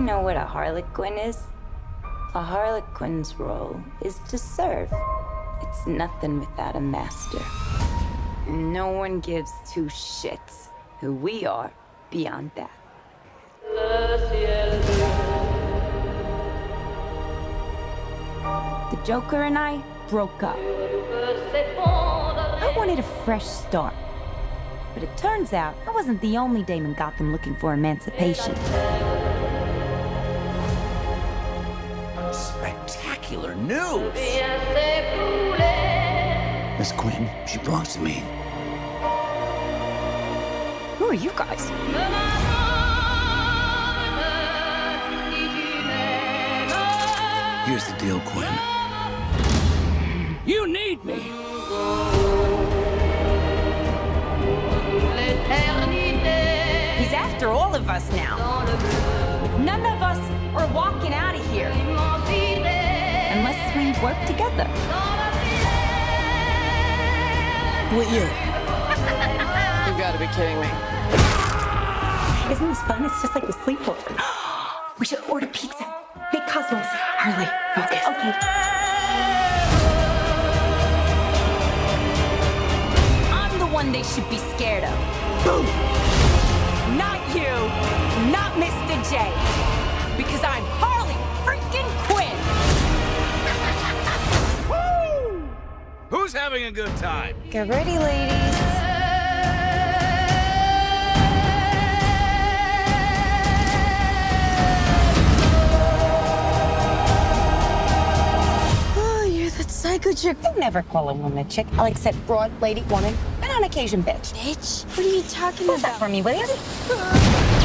know what a harlequin is? A harlequin's role is to serve. It's nothing without a master. No one gives two shits who we are beyond that. The Joker and I broke up. I wanted a fresh start. But it turns out I wasn't the only dame in Gotham looking for emancipation. Spectacular news! Miss Quinn, she belongs to me. Who are you guys? Here's the deal, Quinn. You need me! He's after all of us now. None of us are walking out of here unless we work together. What year? You gotta be kidding me. Isn't this fun? It's just like a sleepover. We should order pizza. Big Cosmos. Harley, focus. Okay. I'm the one they should be scared of. Boom! Not you. Not Mr. J. Because I'm Harley freaking Quinn. Woo! Who's having a good time? Get ready, ladies. Oh, you're that psycho chick. I never call a woman a chick. I'll accept broad, lady, woman, and on occasion, bitch. Bitch? What are you talking Hold that about? for me, will you?